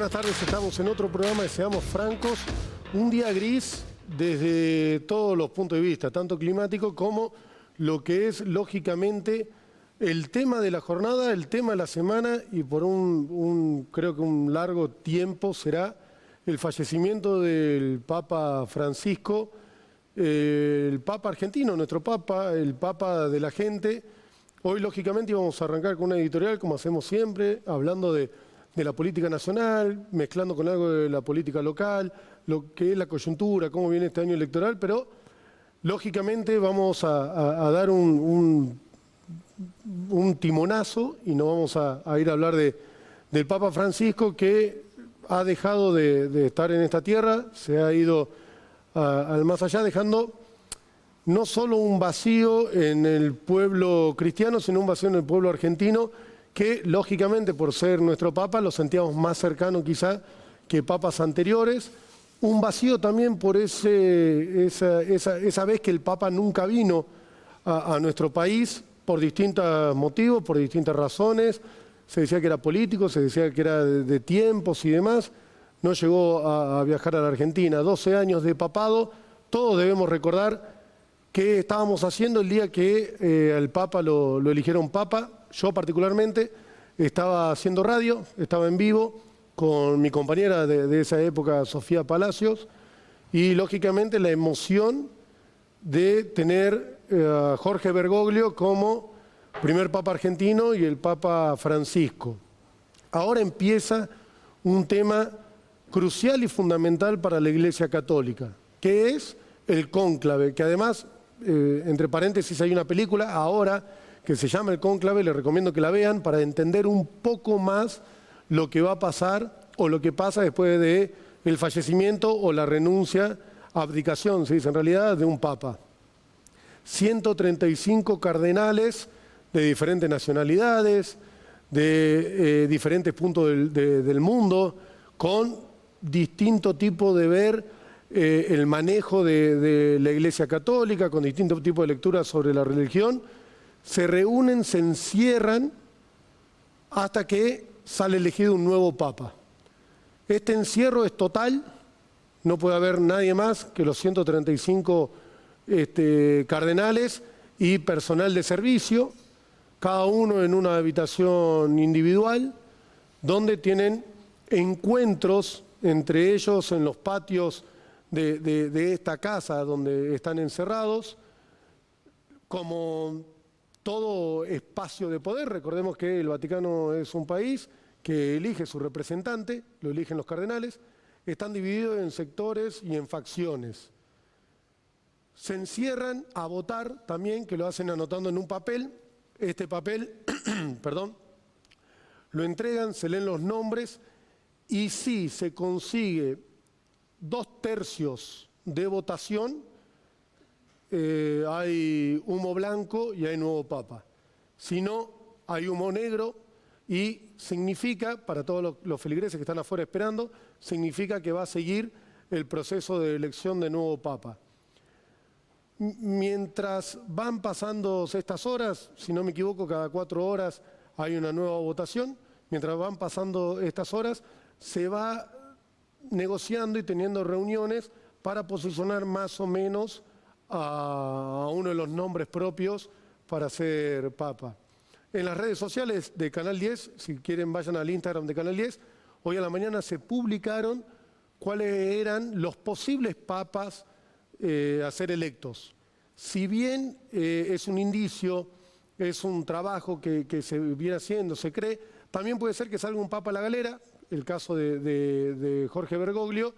buenas tardes. Estamos en otro programa de Seamos Francos. Un día gris desde todos los puntos de vista, tanto climático como lo que es, lógicamente, el tema de la jornada, el tema de la semana y por creo que un largo tiempo será el fallecimiento del Papa Francisco, el Papa argentino, nuestro Papa, el Papa de la gente. Hoy, lógicamente, íbamos a arrancar con una editorial, como hacemos siempre, hablando de la política nacional, mezclando con algo de la política local, lo que es la coyuntura, cómo viene este año electoral, pero lógicamente vamos a dar un timonazo y nos vamos a ir a hablar del Papa Francisco, que ha dejado de estar en esta tierra, se ha ido al más allá, dejando no solo un vacío en el pueblo cristiano, sino un vacío en el pueblo argentino, que lógicamente por ser nuestro Papa lo sentíamos más cercano quizá que papas anteriores. Un vacío también por esa vez que el Papa nunca vino a nuestro país por distintos motivos, por distintas razones. Se decía que era político, se decía que era de tiempos y demás. No llegó a viajar a la Argentina. 12 años de papado. Todos debemos recordar qué estábamos haciendo el día que al Papa lo eligieron Papa. Yo particularmente estaba haciendo radio, estaba en vivo con mi compañera de esa época, Sofía Palacios, y lógicamente la emoción de tener a Jorge Bergoglio como primer Papa argentino y el Papa Francisco. Ahora empieza un tema crucial y fundamental para la Iglesia Católica, que es el cónclave, que además, entre paréntesis, hay una película ahora que se llama El Cónclave, les recomiendo que la vean para entender un poco más lo que va a pasar o lo que pasa después del fallecimiento o la renuncia, abdicación, se dice en realidad, de un papa. 135 cardenales de diferentes nacionalidades, de diferentes puntos del mundo, con distinto tipo de ver el manejo de la Iglesia Católica, con distinto tipo de lecturas sobre la religión. Se reúnen, se encierran hasta que sale elegido un nuevo papa. Este encierro es total, no puede haber nadie más que los 135 cardenales y personal de servicio, cada uno en una habitación individual, donde tienen encuentros entre ellos en los patios de esta casa donde están encerrados, como todo espacio de poder. Recordemos que el Vaticano es un país que elige su representante, lo eligen los cardenales, están divididos en sectores y en facciones. Se encierran a votar también, que lo hacen anotando en un papel. Este papel, perdón, lo entregan, se leen los nombres y si se consigue 2/3 de votación, hay humo blanco y hay nuevo papa. Si no, hay humo negro y significa, para todos los feligreses que están afuera esperando, significa que va a seguir el proceso de elección de nuevo papa. Mientras van pasando estas horas, si no me equivoco, cada 4 horas hay una nueva votación. Mientras van pasando estas horas, se va negociando y teniendo reuniones para posicionar más o menos a uno de los nombres propios para ser papa. En las redes sociales de Canal 10, si quieren vayan al Instagram de Canal 10, hoy a la mañana se publicaron cuáles eran los posibles papas a ser electos. Si bien es un indicio, es un trabajo que se viene haciendo, se cree, también puede ser que salga un papa a la galera, el caso de Jorge Bergoglio,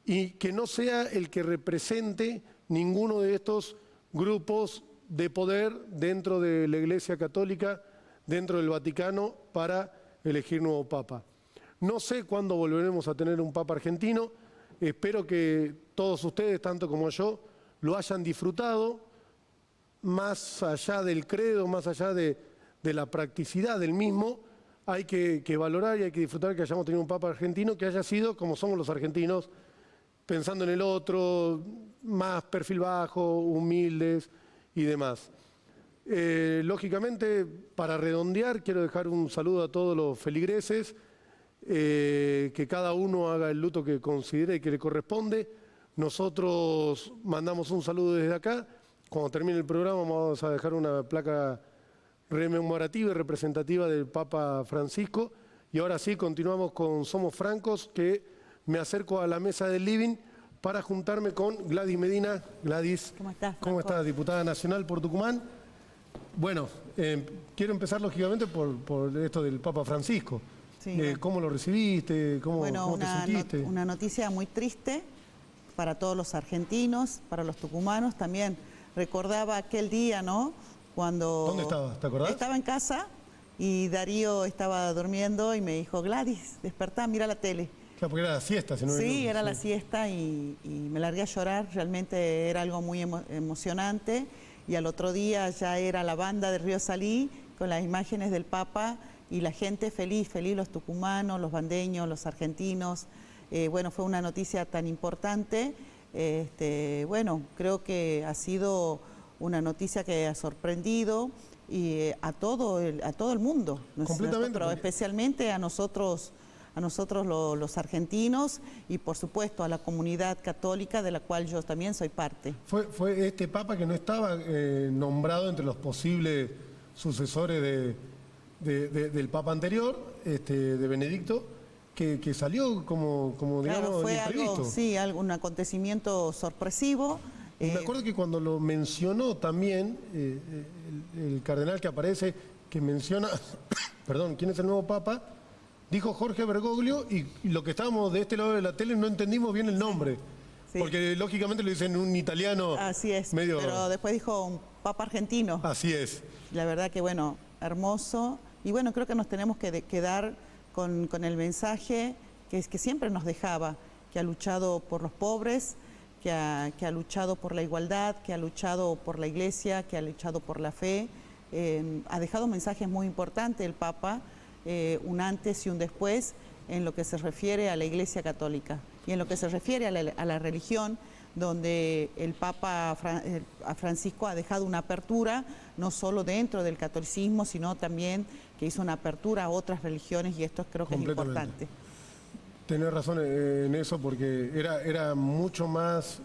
y que no sea el que represente ninguno de estos grupos de poder dentro de la Iglesia Católica, dentro del Vaticano, para elegir nuevo papa. No sé cuándo volveremos a tener un papa argentino. Espero que todos ustedes, tanto como yo, lo hayan disfrutado, más allá del credo, más allá de la practicidad del mismo. Hay que valorar y hay que disfrutar que hayamos tenido un papa argentino que haya sido como somos los argentinos, pensando en el otro, más perfil bajo, humildes y demás. Lógicamente, para redondear, quiero dejar un saludo a todos los feligreses que cada uno haga el luto que considere y que le corresponde. Nosotros mandamos un saludo desde acá. Cuando termine el programa vamos a dejar una placa rememorativa y representativa del Papa Francisco. Y ahora sí, continuamos con Somos Francos, que me acerco a la mesa del living para juntarme con Gladys Medina. Gladys, ¿cómo estás, Franco? ¿Cómo estás, diputada nacional por Tucumán? Bueno, quiero empezar lógicamente por esto del Papa Francisco. Sí, ¿Cómo lo recibiste? ¿Cómo te sentiste? Una noticia muy triste para todos los argentinos, para los tucumanos. También recordaba aquel día, ¿no? Cuando... ¿Dónde estabas? ¿Te acordás? Estaba en casa y Darío estaba durmiendo y me dijo, Gladys, despertá, mira la tele. Claro, porque era la siesta, si no me Sí, equivoco. era la siesta y me largué a llorar. Realmente era algo muy emocionante. Y al otro día ya era la banda de Río Salí con las imágenes del Papa y la gente feliz, los tucumanos, los bandeños, los argentinos. Bueno, fue una noticia tan importante. Bueno, creo que ha sido una noticia que ha sorprendido a todo el mundo, Completamente. Pero especialmente a nosotros los argentinos y por supuesto a la comunidad católica de la cual yo también soy parte. Fue este Papa que no estaba nombrado entre los posibles sucesores del Papa anterior, de Benedicto, que salió como digamos, claro, fue imprevisto. un acontecimiento sorpresivo. Y me acuerdo que cuando lo mencionó también el cardenal que aparece, que menciona, perdón, quién es el nuevo Papa, dijo Jorge Bergoglio, y lo que estábamos de este lado de la tele no entendimos bien el nombre. Sí. Porque lógicamente lo dicen un italiano. Así es, medio... pero después dijo un Papa argentino. Así es. La verdad que bueno, hermoso. Y bueno, creo que nos tenemos que quedar con el mensaje que siempre nos dejaba, que ha luchado por los pobres, que ha luchado por la igualdad, que ha luchado por la Iglesia, que ha luchado por la fe. Ha dejado mensajes muy importantes el Papa, un antes y un después en lo que se refiere a la Iglesia Católica y en lo que se refiere a la religión, donde el Papa Francisco ha dejado una apertura, no solo dentro del catolicismo, sino también que hizo una apertura a otras religiones y esto creo que es importante. Tenés razón en eso porque era mucho más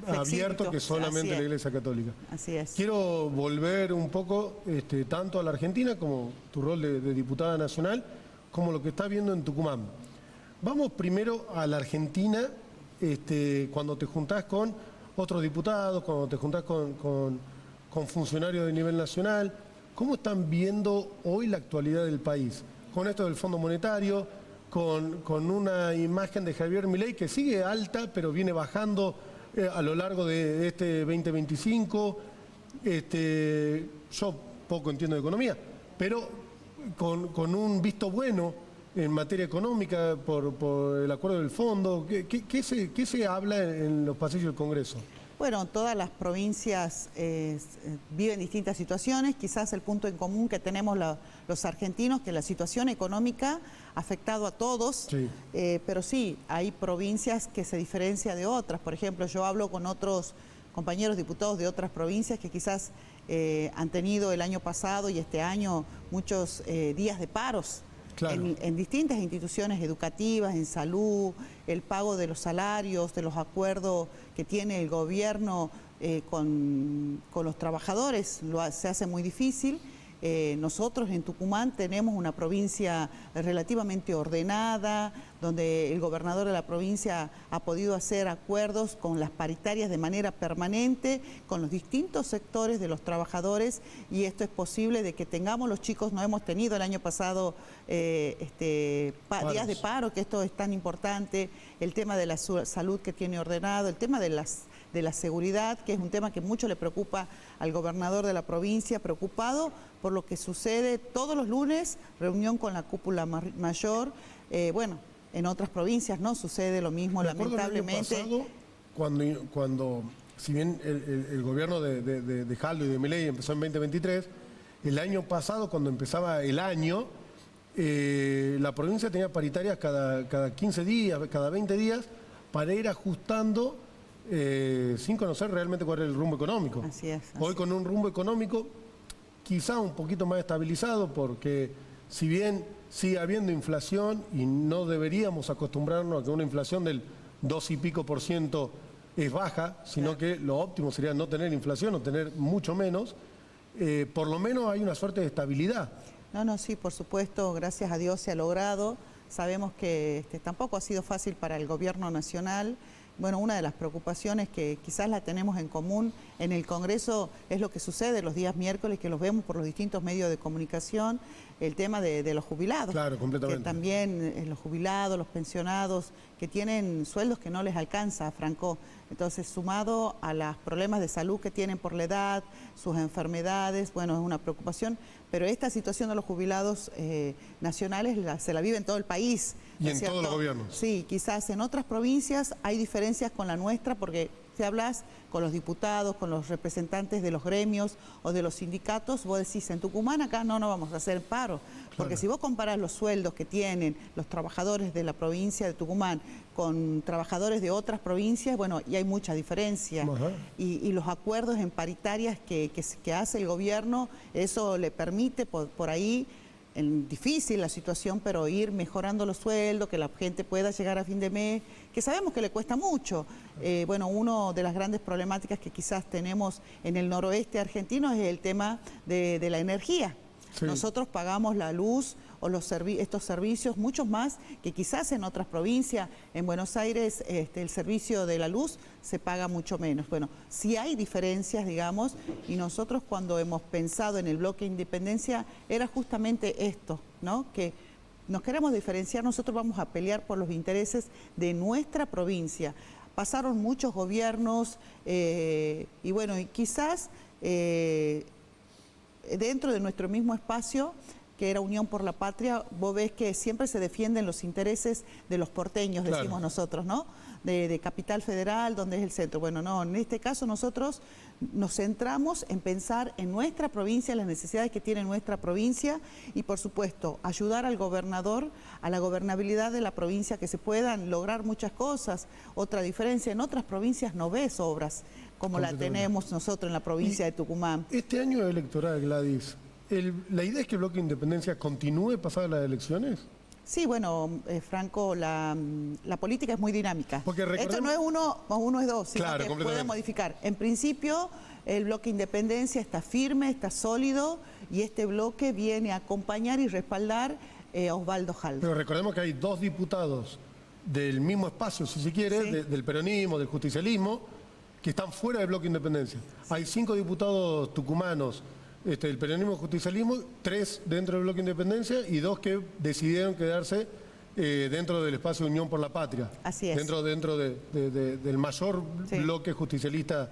abierto que solamente la Iglesia Católica. Así es. Quiero volver un poco tanto a la Argentina como tu rol de diputada nacional, como lo que estás viendo en Tucumán. Vamos primero a la Argentina, cuando te juntás con otros diputados, cuando te juntás con funcionarios de nivel nacional, ¿cómo están viendo hoy la actualidad del país? Con esto del Fondo Monetario, con una imagen de Javier Milei que sigue alta, pero viene bajando a lo largo de este 2025. Yo poco entiendo de economía, pero con un visto bueno en materia económica por el acuerdo del fondo. ¿Qué se habla en los pasillos del Congreso? Bueno, todas las provincias viven distintas situaciones. Quizás el punto en común que tenemos los argentinos, que la situación económica ha afectado a todos, sí. Pero sí, hay provincias que se diferencian de otras. Por ejemplo, yo hablo con otros compañeros diputados de otras provincias que quizás han tenido el año pasado y este año muchos días de paros. Claro. En distintas instituciones educativas, en salud, el pago de los salarios, de los acuerdos que tiene el gobierno con los trabajadores, se hace muy difícil. Nosotros en Tucumán tenemos una provincia relativamente ordenada, donde el gobernador de la provincia ha podido hacer acuerdos con las paritarias de manera permanente, con los distintos sectores de los trabajadores, y esto es posible de que tengamos, los chicos no hemos tenido el año pasado días de paro, que esto es tan importante, el tema de la salud que tiene ordenado, el tema de la seguridad, que es un tema que mucho le preocupa al gobernador de la provincia, preocupado por lo que sucede todos los lunes, reunión con la cúpula mayor. Bueno, en otras provincias no sucede lo mismo, lamentablemente. El año pasado, cuando si bien el gobierno de Jaldo y de Milei empezó en 2023, el año pasado, cuando empezaba el año, la provincia tenía paritarias cada 15 días, cada 20 días, para ir ajustando sin conocer realmente cuál era el rumbo económico. Así es. Hoy con un rumbo económico quizá un poquito más estabilizado, porque si bien sigue habiendo inflación y no deberíamos acostumbrarnos a que una inflación del 2 y pico % es baja, sino que lo óptimo sería no tener inflación o tener mucho menos. Por lo menos hay una suerte de estabilidad. No, sí, por supuesto, gracias a Dios se ha logrado. Sabemos que tampoco ha sido fácil para el gobierno nacional. Bueno, una de las preocupaciones que quizás la tenemos en común en el Congreso es lo que sucede los días miércoles, que los vemos por los distintos medios de comunicación, el tema de los jubilados. Claro, completamente. Que también los jubilados, los pensionados, que tienen sueldos que no les alcanza, Franco. Entonces, sumado a los problemas de salud que tienen por la edad, sus enfermedades, bueno, es una preocupación. Pero esta situación de los jubilados nacionales se la vive en todo el país. Y en todos los gobiernos. Sí, quizás en otras provincias hay diferencias con la nuestra porque si hablas con los diputados, con los representantes de los gremios o de los sindicatos, vos decís, en Tucumán acá no vamos a hacer paro. Porque si vos comparás los sueldos que tienen los trabajadores de la provincia de Tucumán con trabajadores de otras provincias, bueno, y hay mucha diferencia. Y los acuerdos en paritarias que hace el gobierno, eso le permite por ahí, difícil la situación, pero ir mejorando los sueldos, que la gente pueda llegar a fin de mes, que sabemos que le cuesta mucho. Bueno, una de las grandes problemáticas que quizás tenemos en el noroeste argentino es el tema de la energía. Sí. Nosotros pagamos la luz o estos servicios muchos más que quizás en otras provincias. En Buenos Aires el servicio de la luz se paga mucho menos. Bueno, sí hay diferencias, digamos, y nosotros cuando hemos pensado en el bloque Independencia era justamente esto, ¿no? Que nos queremos diferenciar, nosotros vamos a pelear por los intereses de nuestra provincia. Pasaron muchos gobiernos y bueno, y quizás dentro de nuestro mismo espacio, que era Unión por la Patria, vos ves que siempre se defienden los intereses de los porteños, decimos claro. Nosotros, ¿no? De Capital Federal, donde es el centro. Bueno, no, en este caso nosotros nos centramos en pensar en nuestra provincia, las necesidades que tiene nuestra provincia y, por supuesto, ayudar al gobernador a la gobernabilidad de la provincia, que se puedan lograr muchas cosas. Otra diferencia, en otras provincias no ves obras como la tenemos nosotros en la provincia de Tucumán. Este año electoral, Gladys, ¿la idea es que el bloque de Independencia continúe pasadas las elecciones? Sí, bueno, Franco, la política es muy dinámica. Porque esto no es uno es dos, sino claro, que puede modificar. En principio, el bloque Independencia está firme, está sólido, y este bloque viene a acompañar y respaldar a Osvaldo Jaldo. Pero recordemos que hay 2 diputados del mismo espacio, si se quiere, sí. Del peronismo, del justicialismo, que están fuera del bloque Independencia. Sí. Hay 5 diputados tucumanos del peronismo y justicialismo, 3 dentro del bloque Independencia y 2 que decidieron quedarse dentro del espacio Unión por la Patria. Así es. Dentro del mayor bloque justicialista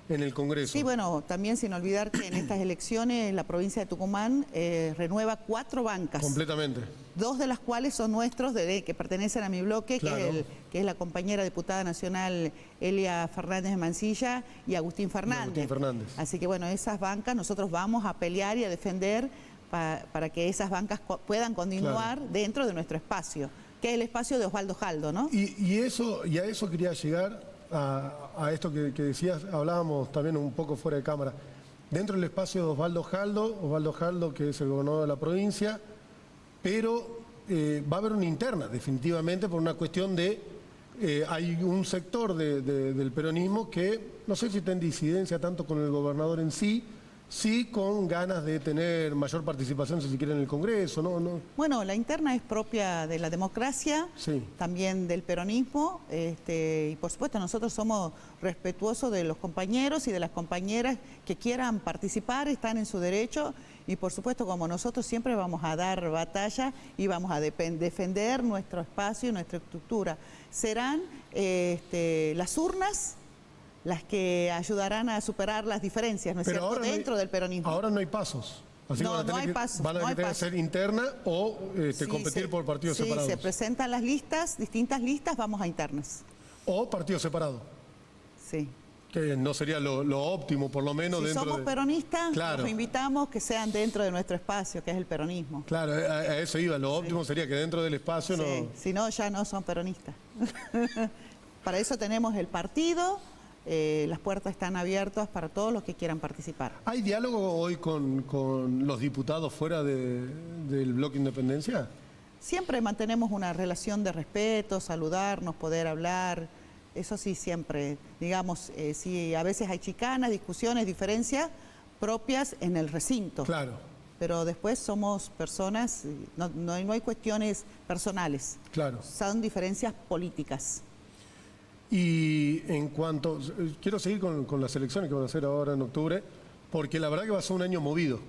en el Congreso. Sí, bueno, también sin olvidar que en estas elecciones la provincia de Tucumán renueva 4 bancas. Completamente. 2 de las cuales son nuestros, que pertenecen a mi bloque, claro. que es la compañera diputada nacional Elia Fernández de Mansilla y Agustín Fernández. Así que bueno, esas bancas nosotros vamos a pelear y a defender para que esas bancas puedan continuar claro. dentro de nuestro espacio, que es el espacio de Osvaldo Jaldo, ¿no? Y a eso quería llegar. A esto que decías, hablábamos también un poco fuera de cámara. Dentro del espacio de Osvaldo Jaldo, que es el gobernador de la provincia, pero va a haber una interna, definitivamente, por una cuestión de... hay un sector del peronismo que, no sé si está en disidencia tanto con el gobernador en sí, sí con ganas de tener mayor participación, si se quiere, en el Congreso, ¿no? Bueno, la interna es propia de la democracia, sí. También del peronismo, y por supuesto nosotros somos respetuosos de los compañeros y de las compañeras que quieran participar, están en su derecho, y por supuesto como nosotros siempre vamos a dar batalla y vamos a defender nuestro espacio y nuestra estructura. Serán las urnas las que ayudarán a superar las diferencias, ¿no es cierto?, dentro del peronismo. Ahora no hay pasos. Así no, no hay pasos. Van a tener que ser interna o competir por partidos separados. Sí, se presentan las listas, distintas listas, vamos a internas. O partido separado. Sí. Que no sería lo óptimo, por lo menos dentro de... Si somos peronistas, claro. Los invitamos que sean dentro de nuestro espacio, que es el peronismo. Claro, a eso iba. Lo óptimo sería que dentro del espacio no... Si no, ya no son peronistas. Para eso tenemos el partido... las puertas están abiertas para todos los que quieran participar. ¿Hay diálogo hoy con los diputados fuera del bloque Independencia? Siempre mantenemos una relación de respeto, saludarnos, poder hablar, eso sí siempre, digamos, sí, a veces hay chicanas, discusiones, diferencias propias en el recinto. Claro. Pero después somos personas, no hay cuestiones personales. Claro. Son diferencias políticas. Y en cuanto, quiero seguir con las elecciones que van a hacer ahora en octubre, porque la verdad que va a ser un año movido.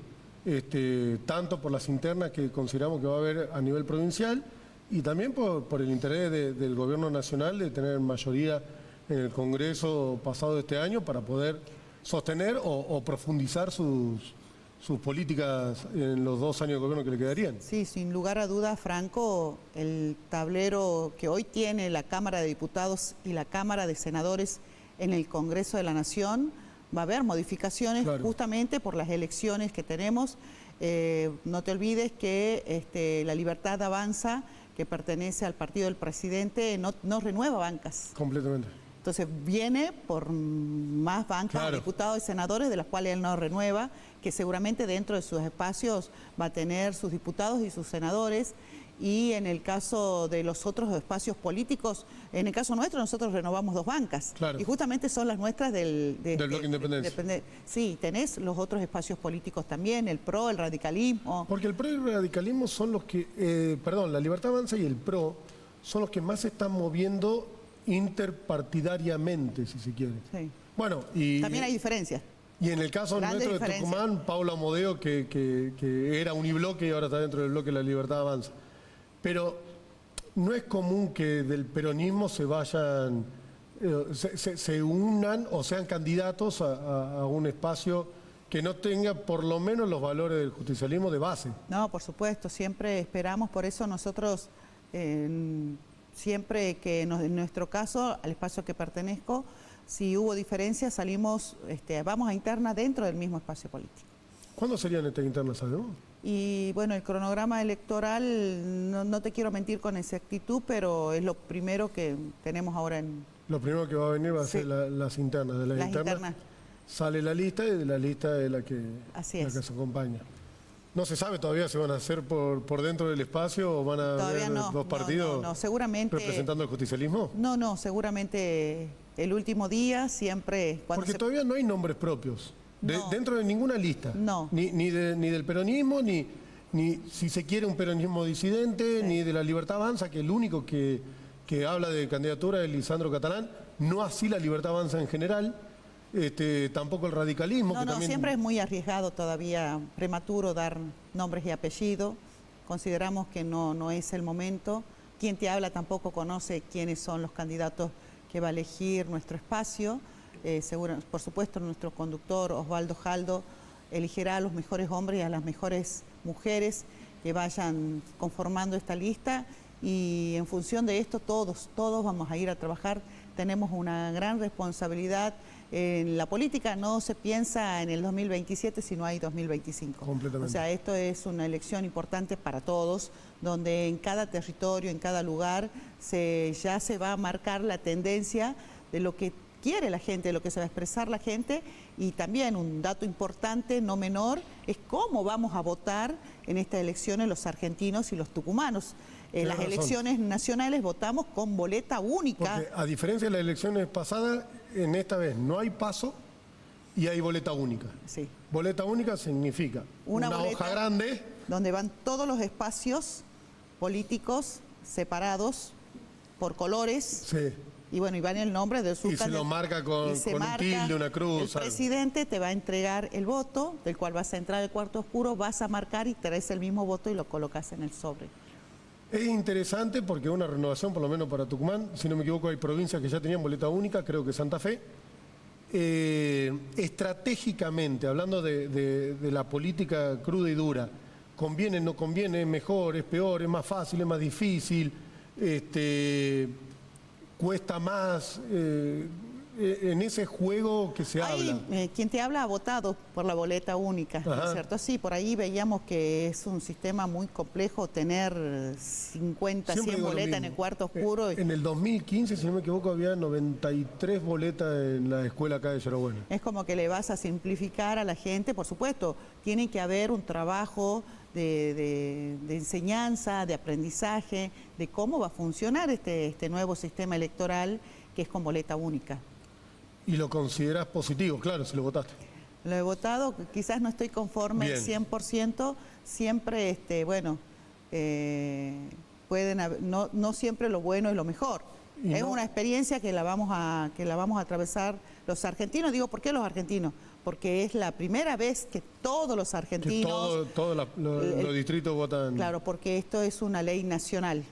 Tanto por las internas que consideramos que va a haber a nivel provincial y también por el interés del gobierno nacional de tener mayoría en el Congreso pasado de este año para poder sostener o profundizar sus políticas en los 2 años de gobierno que le quedarían. Sí, sin lugar a dudas, Franco, el tablero que hoy tiene la Cámara de Diputados y la Cámara de Senadores en el Congreso de la Nación, va a haber modificaciones, claro, justamente por las elecciones que tenemos. No te olvides que La Libertad Avanza, que pertenece al partido del presidente, no renueva bancas. Completamente. Entonces viene por más bancas, claro, diputados y senadores, de las cuales él no renueva, que seguramente dentro de sus espacios va a tener sus diputados y sus senadores. Y en el caso de los otros espacios políticos, en el caso nuestro nosotros renovamos 2 bancas. Claro. Y justamente son las nuestras del Bloque Independencia. Sí, tenés los otros espacios políticos también, el PRO, el radicalismo. Porque el PRO y el radicalismo son los que, la Libertad Avanza y el PRO son los que más se están moviendo interpartidariamente, si se quiere. Sí. Bueno, y también hay diferencias. Y en el caso nuestro de Tucumán, Paula Modeo, que era unibloque y ahora está dentro del bloque de la Libertad Avanza. Pero no es común que del peronismo se vayan, se unan o sean candidatos a un espacio que no tenga por lo menos los valores del justicialismo de base. No, por supuesto, siempre esperamos, por eso nosotros, siempre que en nuestro caso, al espacio que pertenezco, si hubo diferencias, salimos, vamos a interna dentro del mismo espacio político. ¿Cuándo serían estas internas, sabemos? Y bueno, el cronograma electoral, no te quiero mentir con exactitud, pero es lo primero que tenemos ahora en... Lo primero que va a venir va a ser las internas. De las internas sale la lista y de la lista es la que se acompaña. No se sabe todavía si van a hacer por dentro del espacio o van a haber 2 partidos seguramente, representando el justicialismo. No, seguramente el último día siempre... Porque todavía no hay nombres propios. Dentro de ninguna lista, ni del peronismo, ni si se quiere un peronismo disidente, ni de la Libertad Avanza, que el único que habla de candidatura es Lisandro Catalán, no así la Libertad Avanza en general, tampoco el radicalismo. También... siempre es muy arriesgado todavía, prematuro dar nombres y apellidos, consideramos que no es el momento, quien te habla tampoco conoce quiénes son los candidatos que va a elegir nuestro espacio. Por supuesto, nuestro conductor Osvaldo Jaldo elegirá a los mejores hombres y a las mejores mujeres que vayan conformando esta lista y en función de esto todos vamos a ir a trabajar. Tenemos una gran responsabilidad. En la política no se piensa en el 2027 si no hay 2025. Completamente. O sea, esto es una elección importante para todos, donde en cada territorio, en cada lugar, ya se va a marcar la tendencia de lo que quiere la gente, de lo que se va a expresar la gente. Y también un dato importante, no menor, es cómo vamos a votar en estas elecciones los argentinos y los tucumanos. En las elecciones nacionales votamos con boleta única. Porque a diferencia de las elecciones pasadas, en esta vez no hay paso y hay boleta única. Sí. Boleta única significa una hoja grande donde van todos los espacios políticos separados por colores. Sí. Y bueno, y van el nombre del y se lo marca con un tilde, una cruz. El presidente te va a entregar el voto, del cual vas a entrar al cuarto oscuro, vas a marcar y traes el mismo voto y lo colocas en el sobre. Es interesante porque es una renovación, por lo menos para Tucumán. Si no me equivoco, hay provincias que ya tenían boleta única, creo que Santa Fe. Estratégicamente, hablando de la política cruda y dura, ¿conviene, no conviene, es mejor, es peor, es más fácil, es más difícil? Cuesta más, en ese juego que se habla? Quien te habla ha votado por la boleta única, ¿no es cierto? Sí, por ahí veíamos que es un sistema muy complejo tener 50, 100 boletas en el cuarto oscuro. En el 2015, si no me equivoco, había 93 boletas en la escuela acá de Yarabuena. Es como que le vas a simplificar a la gente, por supuesto, tiene que haber un trabajo de enseñanza, de aprendizaje, de cómo va a funcionar este nuevo sistema electoral que es con boleta única. ¿Y lo consideras positivo? Claro, si lo votaste. Lo he votado, quizás no estoy conforme al 100%, siempre, pueden haber, no siempre lo bueno es lo mejor. Es una experiencia que la vamos a atravesar los argentinos. Digo, ¿por qué los argentinos? Porque es la primera vez que todos los argentinos... Que todos los distritos votan... Claro, porque esto es una ley nacional,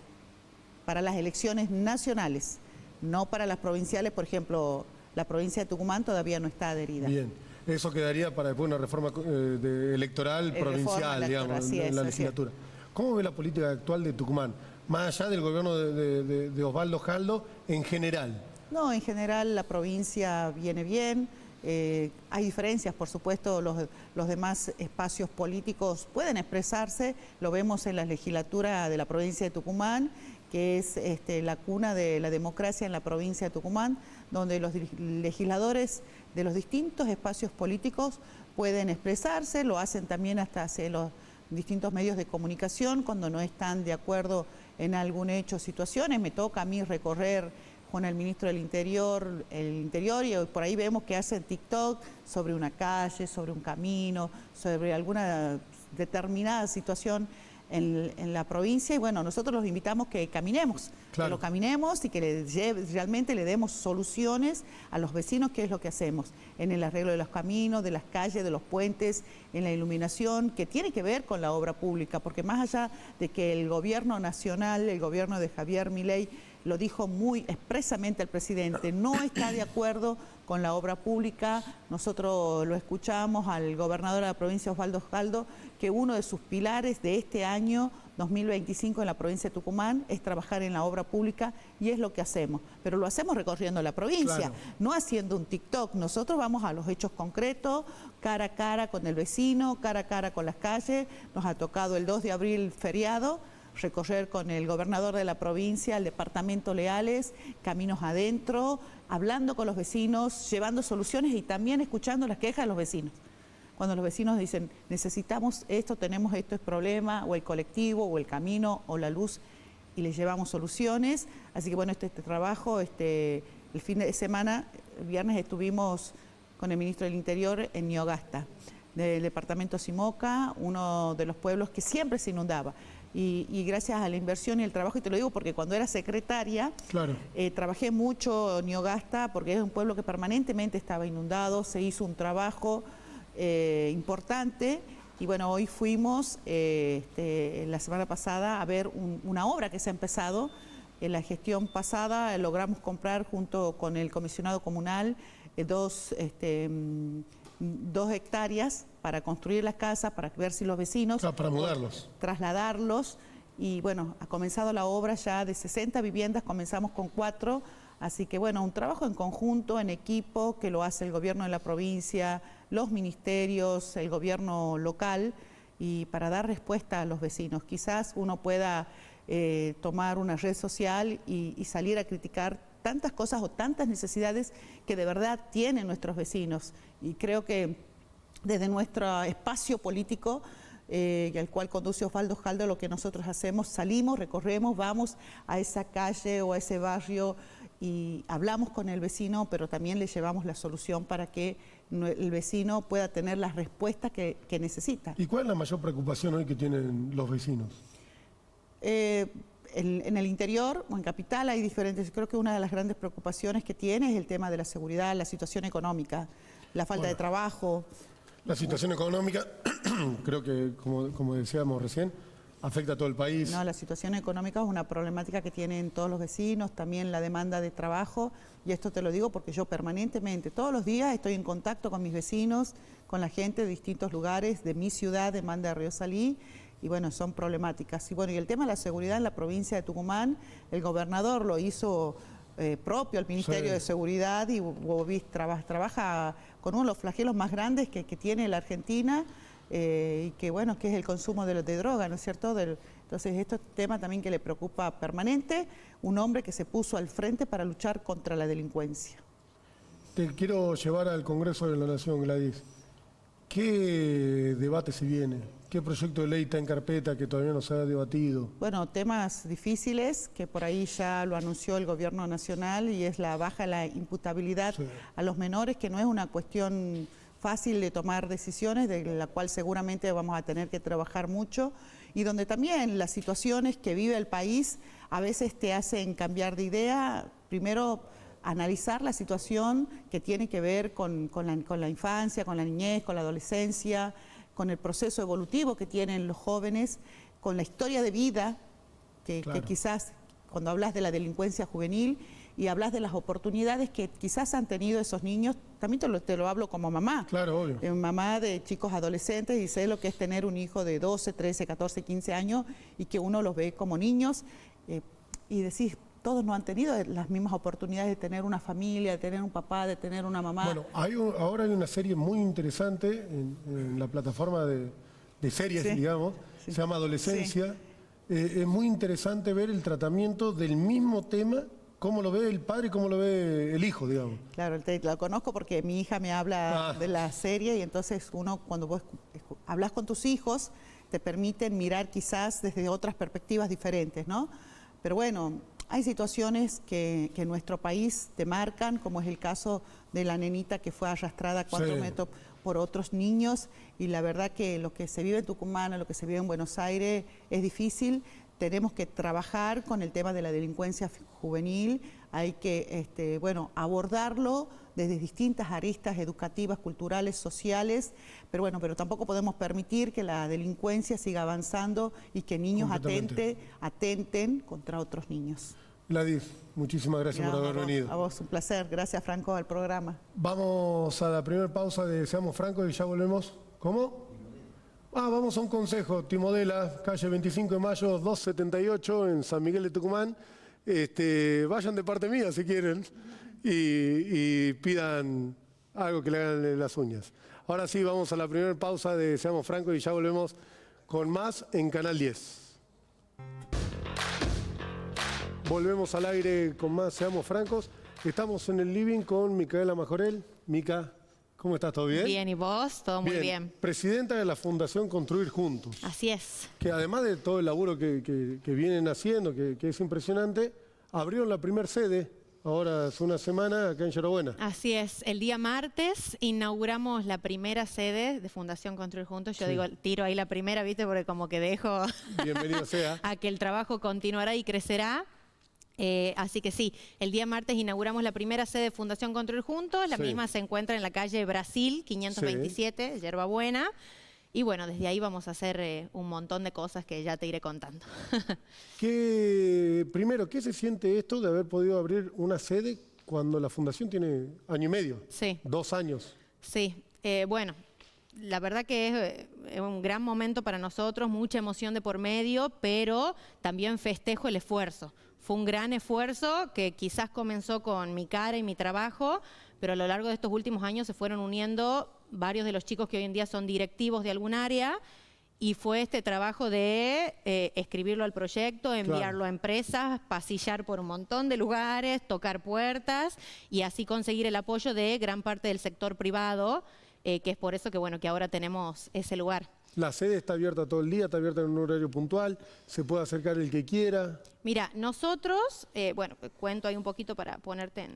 para las elecciones nacionales, no para las provinciales. Por ejemplo, la provincia de Tucumán todavía no está adherida. Bien, eso quedaría para después una reforma electoral provincial, digamos, en la legislatura. ¿Cómo ve la política actual de Tucumán? Más allá del gobierno de Osvaldo Jaldo, en general. No, en general la provincia viene bien. Hay diferencias, por supuesto, los demás espacios políticos pueden expresarse. Lo vemos en la legislatura de la provincia de Tucumán, que es la cuna de la democracia en la provincia de Tucumán, donde los legisladores de los distintos espacios políticos pueden expresarse, lo hacen también hasta hacia los distintos medios de comunicación cuando no están de acuerdo en algún hecho o situaciones. Me toca a mí recorrer con el ministro del Interior, y por ahí vemos que hacen TikTok sobre una calle, sobre un camino, sobre alguna determinada situación en la provincia, y bueno, nosotros los invitamos que caminemos, claro, que lo caminemos y que realmente le demos soluciones a los vecinos, que es lo que hacemos en el arreglo de los caminos, de las calles, de los puentes, en la iluminación, que tiene que ver con la obra pública, porque más allá de que el gobierno nacional, el gobierno de Javier Milei, lo dijo muy expresamente el presidente, no está de acuerdo con la obra pública. Nosotros lo escuchamos al gobernador de la provincia, Osvaldo Jaldo, que uno de sus pilares de este año 2025 en la provincia de Tucumán es trabajar en la obra pública, y es lo que hacemos. Pero lo hacemos recorriendo la provincia, claro, no haciendo un TikTok. Nosotros vamos a los hechos concretos, cara a cara con el vecino, cara a cara con las calles. Nos ha tocado el 2 de abril feriado, recorrer con el gobernador de la provincia, el departamento Leales, caminos adentro, hablando con los vecinos, llevando soluciones y también escuchando las quejas de los vecinos. Cuando los vecinos dicen, necesitamos esto, tenemos esto, es problema, o el colectivo, o el camino, o la luz, y les llevamos soluciones. Así que bueno, este trabajo, el fin de semana, el viernes estuvimos con el ministro del Interior en Niogasta, del departamento Simoca, uno de los pueblos que siempre se inundaba. Y gracias a la inversión y el trabajo, y te lo digo porque cuando era secretaria, claro, trabajé mucho en Niogasta, porque es un pueblo que permanentemente estaba inundado, se hizo un trabajo importante, y bueno, hoy fuimos la semana pasada a ver una obra que se ha empezado. En la gestión pasada logramos comprar junto con el comisionado comunal 2 hectáreas para construir las casas, para ver si los vecinos... Claro, para mudarlos. Trasladarlos, y bueno, ha comenzado la obra ya de 60 viviendas, comenzamos con 4, así que bueno, un trabajo en conjunto, en equipo, que lo hace el gobierno de la provincia, los ministerios, el gobierno local, y para dar respuesta a los vecinos. Quizás uno pueda tomar una red social y salir a criticar tantas cosas o tantas necesidades que de verdad tienen nuestros vecinos, y creo que desde nuestro espacio político, al cual conduce Osvaldo Jaldo, lo que nosotros hacemos, salimos, recorremos, vamos a esa calle o a ese barrio y hablamos con el vecino, pero también le llevamos la solución para que el vecino pueda tener las respuestas que necesita. ¿Y cuál es la mayor preocupación hoy que tienen los vecinos? En el interior o en capital hay diferentes. Creo que una de las grandes preocupaciones que tiene es el tema de la seguridad, la situación económica, la falta de trabajo. La situación económica, creo que, como decíamos recién, afecta a todo el país. No, la situación económica es una problemática que tienen todos los vecinos, también la demanda de trabajo, y esto te lo digo porque yo permanentemente, todos los días estoy en contacto con mis vecinos, con la gente de distintos lugares de mi ciudad, de Manda de Río Salí, y bueno, son problemáticas. Y bueno, y el tema de la seguridad en la provincia de Tucumán, el gobernador lo hizo propio al Ministerio de Seguridad y trabaja con uno de los flagelos más grandes que tiene la Argentina y que bueno, que es el consumo de droga, ¿no es cierto? Entonces, esto es un tema también que le preocupa permanente, un hombre que se puso al frente para luchar contra la delincuencia. Te quiero llevar al Congreso de la Nación, Gladys. ¿Qué debate se viene? ¿Qué proyecto de ley está en carpeta que todavía no se ha debatido? Bueno, temas difíciles que por ahí ya lo anunció el Gobierno Nacional y es la baja la imputabilidad a los menores, que no es una cuestión fácil de tomar decisiones, de la cual seguramente vamos a tener que trabajar mucho y donde también las situaciones que vive el país a veces te hacen cambiar de idea. Primero, analizar la situación que tiene que ver con la infancia, con la niñez, con la adolescencia, con el proceso evolutivo que tienen los jóvenes, con la historia de vida, que quizás cuando hablas de la delincuencia juvenil y hablas de las oportunidades que quizás han tenido esos niños, también te lo hablo como mamá. Claro, obvio. Mamá de chicos adolescentes y sé lo que es tener un hijo de 12, 13, 14, 15 años y que uno los ve como niños y decís, todos no han tenido las mismas oportunidades de tener una familia, de tener un papá, de tener una mamá. Bueno, ahora hay una serie muy interesante en la plataforma de series, digamos, se llama Adolescencia. Es muy interesante ver el tratamiento del mismo tema, cómo lo ve el padre y cómo lo ve el hijo, digamos. Claro, lo conozco porque mi hija me habla de la serie y entonces uno cuando vos hablas con tus hijos te permiten mirar quizás desde otras perspectivas diferentes, ¿no? Pero bueno, hay situaciones que en nuestro país te marcan, como es el caso de la nenita que fue arrastrada a 4 metros por otros niños, y la verdad que lo que se vive en Tucumán, lo que se vive en Buenos Aires es difícil. Tenemos que trabajar con el tema de la delincuencia juvenil, hay que abordarlo desde distintas aristas educativas, culturales, sociales, pero tampoco podemos permitir que la delincuencia siga avanzando y que niños atenten contra otros niños. Gladys, muchísimas gracias por haber venido. A vos, un placer. Gracias, Franco, al programa. Vamos a la primera pausa de Seamos Francos y ya volvemos. ¿Cómo? Vamos a un consejo. Timodela, calle 25 de mayo, 278, en San Miguel de Tucumán. Vayan de parte mía si quieren y pidan algo que le hagan las uñas. Ahora sí, vamos a la primera pausa de Seamos Francos y ya volvemos con más en Canal 10. Volvemos al aire con más Seamos Francos. Estamos en el living con Micaela Majorel. Mica, ¿cómo estás? ¿Todo bien? Bien, ¿y vos? Todo muy bien. Presidenta de la Fundación Construir Juntos. Así es. Que además de todo el laburo que vienen haciendo, que es impresionante, abrieron la primera sede, ahora hace una semana, acá en Yerbabuena. Así es. El día martes inauguramos la primera sede de Fundación Construir Juntos. Yo digo, tiro ahí la primera, ¿viste? Porque como que dejo Bienvenido sea. a que el trabajo continuará y crecerá. Así que sí, el día martes inauguramos la primera sede de Fundación Construir Juntos. La misma se encuentra en la calle Brasil, 527, Yerbabuena. Y bueno, desde ahí vamos a hacer un montón de cosas que ya te iré contando. Primero, ¿qué se siente esto de haber podido abrir una sede cuando la Fundación tiene año y medio? Sí. 2 años. Sí, bueno. La verdad que es un gran momento para nosotros, mucha emoción de por medio, pero también festejo el esfuerzo. Fue un gran esfuerzo que quizás comenzó con mi cara y mi trabajo, pero a lo largo de estos últimos años se fueron uniendo varios de los chicos que hoy en día son directivos de algún área y fue este trabajo de escribirlo al proyecto, enviarlo a empresas, pasillar por un montón de lugares, tocar puertas y así conseguir el apoyo de gran parte del sector privado, que es por eso que ahora tenemos ese lugar. La sede está abierta todo el día, está abierta en un horario puntual, se puede acercar el que quiera. Mira, nosotros, cuento ahí un poquito para ponerte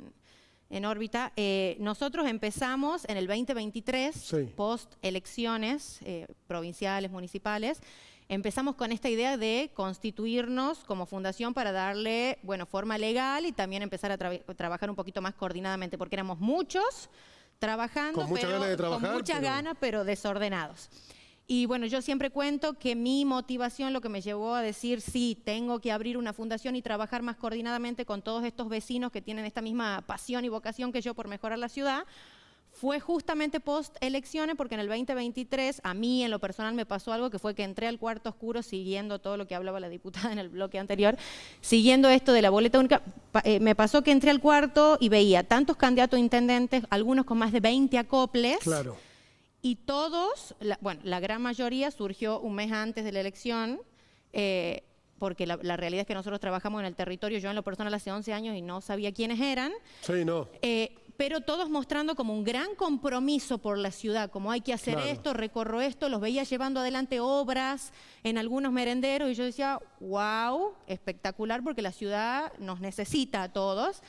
en órbita, nosotros empezamos en el 2023, post elecciones provinciales, municipales, empezamos con esta idea de constituirnos como fundación para darle, forma legal y también empezar a trabajar un poquito más coordinadamente, porque éramos muchos trabajando, con muchas ganas de trabajar, con muchas ganas, pero desordenados. Y bueno, yo siempre cuento que mi motivación, lo que me llevó a decir, sí, tengo que abrir una fundación y trabajar más coordinadamente con todos estos vecinos que tienen esta misma pasión y vocación que yo por mejorar la ciudad, fue justamente post elecciones, porque en el 2023 a mí en lo personal me pasó algo que fue que entré al cuarto oscuro siguiendo todo lo que hablaba la diputada en el bloque anterior, siguiendo esto de la boleta única. Me pasó que entré al cuarto y veía tantos candidatos a intendentes, algunos con más de 20 acoples. Claro. Y todos, la gran mayoría surgió un mes antes de la elección, porque la realidad es que nosotros trabajamos en el territorio, yo en lo personal hace 11 años y no sabía quiénes eran. Sí, no. Pero todos mostrando como un gran compromiso por la ciudad, como hay que hacer esto, recorro esto, los veía llevando adelante obras en algunos merenderos y yo decía, wow, espectacular porque la ciudad nos necesita a todos.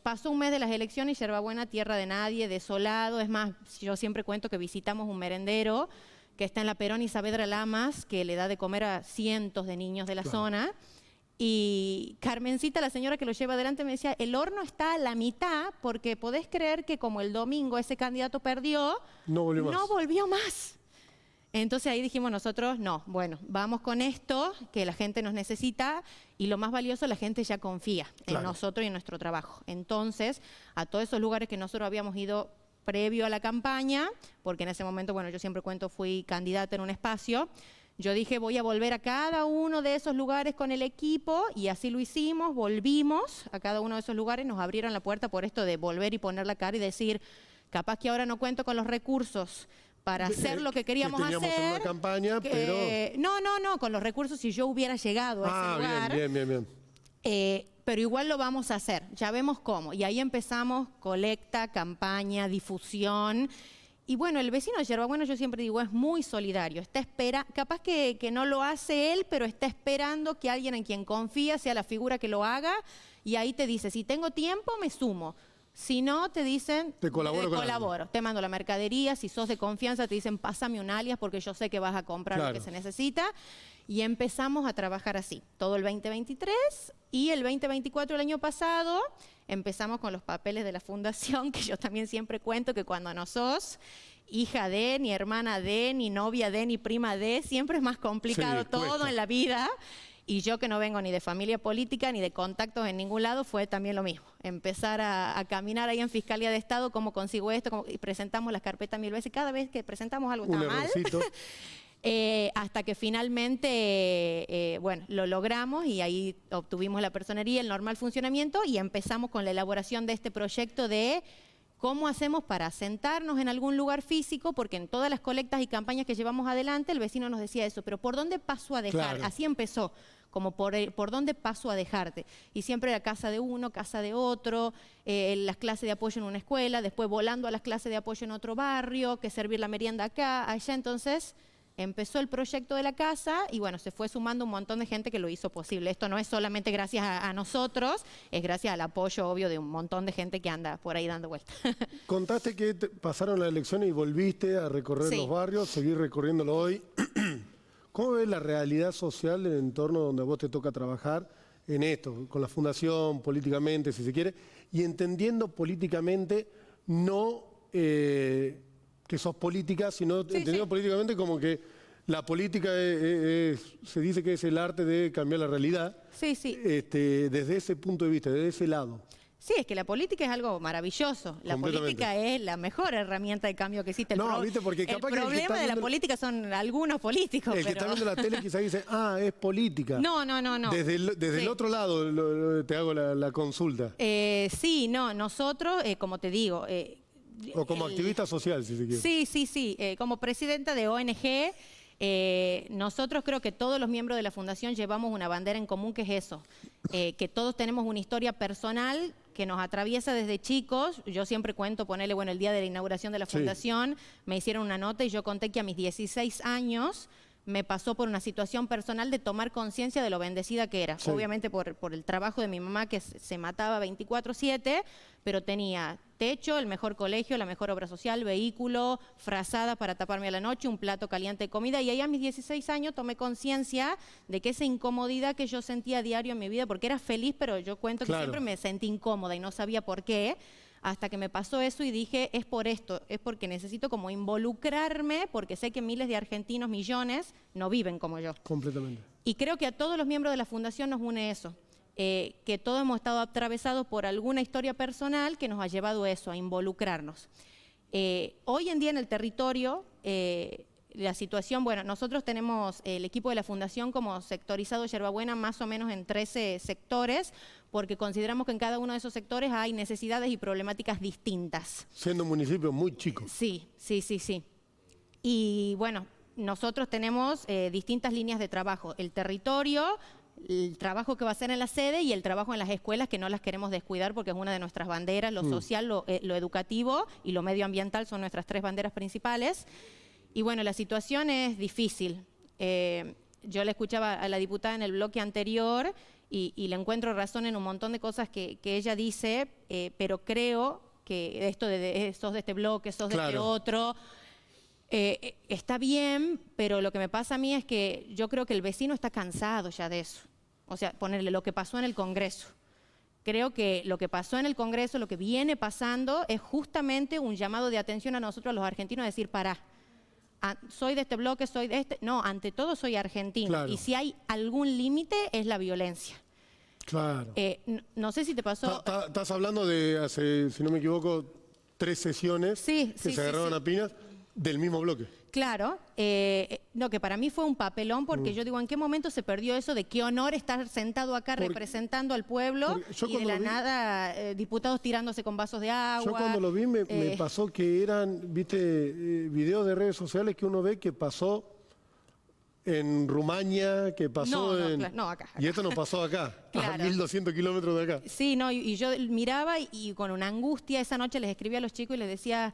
Pasó un mes de las elecciones y Yerbabuena, tierra de nadie, desolado. Es más, yo siempre cuento que visitamos un merendero que está en la Perón y Saavedra Lamas, que le da de comer a cientos de niños de la zona. Y Carmencita, la señora que lo lleva adelante, me decía, el horno está a la mitad porque podés creer que como el domingo ese candidato perdió, no volvió más. Entonces ahí dijimos nosotros, no, bueno, vamos con esto, que la gente nos necesita y lo más valioso, la gente ya confía en nosotros y en nuestro trabajo. Entonces, a todos esos lugares que nosotros habíamos ido previo a la campaña, porque en ese momento, bueno, yo siempre cuento, fui candidata en un espacio, yo dije, voy a volver a cada uno de esos lugares con el equipo y así lo hicimos, volvimos a cada uno de esos lugares, nos abrieron la puerta por esto de volver y poner la cara y decir, capaz que ahora no cuento con los recursos para hacer lo que queríamos hacer. En una campaña, pero... No, con los recursos si yo hubiera llegado a ese lugar. Bien. Pero igual lo vamos a hacer, ya vemos cómo. Y ahí empezamos colecta, campaña, difusión. Y bueno, el vecino de Yerbabuena, yo siempre digo, es muy solidario. Capaz que no lo hace él, pero está esperando que alguien en quien confía sea la figura que lo haga. Y ahí te dice, si tengo tiempo, me sumo. Si no, te dicen, te colaboro. Te mando la mercadería. Si sos de confianza, te dicen, pásame un alias porque yo sé que vas a comprar lo que se necesita. Y empezamos a trabajar así, todo el 2023 y el 2024, el año pasado, empezamos con los papeles de la fundación, que yo también siempre cuento que cuando no sos hija de, ni hermana de, ni novia de, ni prima de, siempre es más complicado todo en la vida. Y yo que no vengo ni de familia política ni de contactos en ningún lado, fue también lo mismo. Empezar a caminar ahí en Fiscalía de Estado, cómo consigo esto, y presentamos las carpetas 1000 veces, cada vez que presentamos algo está mal. Hasta que finalmente, bueno, lo logramos y ahí obtuvimos la personería, el normal funcionamiento y empezamos con la elaboración de este proyecto de cómo hacemos para sentarnos en algún lugar físico, porque en todas las colectas y campañas que llevamos adelante el vecino nos decía eso, pero ¿por dónde paso a dejar? Así empezó, como por dónde paso a dejarte. Y siempre era casa de uno, casa de otro, las clases de apoyo en una escuela, después volando a las clases de apoyo en otro barrio, que servir la merienda acá, allá. Entonces empezó el proyecto de la casa y bueno, se fue sumando un montón de gente que lo hizo posible. Esto no es solamente gracias a nosotros, es gracias al apoyo obvio de un montón de gente que anda por ahí dando vueltas. Contaste que pasaron las elecciones y volviste a recorrer los barrios, seguir recorriéndolo hoy. ¿Cómo ves la realidad social del entorno donde a vos te toca trabajar en esto, con la fundación, políticamente, si se quiere, y entendiendo políticamente no... que sos política, sino entendido políticamente como que la política se dice que es el arte de cambiar la realidad. Desde ese punto de vista, desde ese lado. Sí, es que la política es algo maravilloso. La política es la mejor herramienta de cambio que existe. Porque capaz el problema de la política son algunos políticos. El que está viendo la tele quizás dice, es política. No. Desde el otro lado te hago la consulta. Nosotros, como te digo... o como activista social, si se quiere. Sí. Como presidenta de ONG, nosotros creo que todos los miembros de la Fundación llevamos una bandera en común que es eso, que todos tenemos una historia personal que nos atraviesa desde chicos. Yo siempre cuento, el día de la inauguración de la Fundación, me hicieron una nota y yo conté que a mis 16 años me pasó por una situación personal de tomar conciencia de lo bendecida que era. Obviamente por el trabajo de mi mamá que se mataba 24/7, pero tenía techo, el mejor colegio, la mejor obra social, vehículo, frazada para taparme a la noche, un plato caliente de comida. Y ahí a mis 16 años tomé conciencia de que esa incomodidad que yo sentía a diario en mi vida, porque era feliz, pero yo cuento que siempre me sentí incómoda y no sabía por qué, hasta que me pasó eso y dije, es por esto, es porque necesito como involucrarme, porque sé que miles de argentinos, millones, no viven como yo. Completamente. Y creo que a todos los miembros de la Fundación nos une eso. que todos hemos estado atravesados por alguna historia personal que nos ha llevado a eso, a involucrarnos. Hoy en día en el territorio, la situación, bueno, nosotros tenemos el equipo de la Fundación como sectorizado Yerbabuena más o menos en 13 sectores, porque consideramos que en cada uno de esos sectores hay necesidades y problemáticas distintas. Siendo un municipio muy chico. Sí. Y bueno, nosotros tenemos distintas líneas de trabajo. El territorio, el trabajo que va a hacer en la sede y el trabajo en las escuelas, que no las queremos descuidar porque es una de nuestras banderas, lo social, lo educativo y lo medioambiental son nuestras 3 banderas principales. Y bueno, la situación es difícil. Yo le escuchaba a la diputada en el bloque anterior y le encuentro razón en un montón de cosas que ella dice, pero creo que esto sos de este bloque, sos de este otro, está bien, pero lo que me pasa a mí es que yo creo que el vecino está cansado ya de eso. O sea, ponerle lo que pasó en el Congreso. Creo que lo que pasó en el Congreso, lo que viene pasando, es justamente un llamado de atención a nosotros los argentinos, a decir, pará. Soy de este bloque, soy de este... No, ante todo soy argentino. Claro. Y si hay algún límite, es la violencia. Claro. No sé si te pasó... Estás hablando de hace, si no me equivoco, 3 sesiones que se agarraron a piñas del mismo bloque. Claro. No, que para mí fue un papelón porque yo digo, ¿en qué momento se perdió eso de qué honor estar sentado acá representando al pueblo y de la nada diputados tirándose con vasos de agua? Yo cuando lo vi me pasó que eran, viste, videos de redes sociales que uno ve que pasó en Rumania, que pasó acá. Y esto no pasó acá, Claro. a 1200 kilómetros de acá. Sí, no, y yo miraba y con una angustia esa noche les escribí a los chicos y les decía...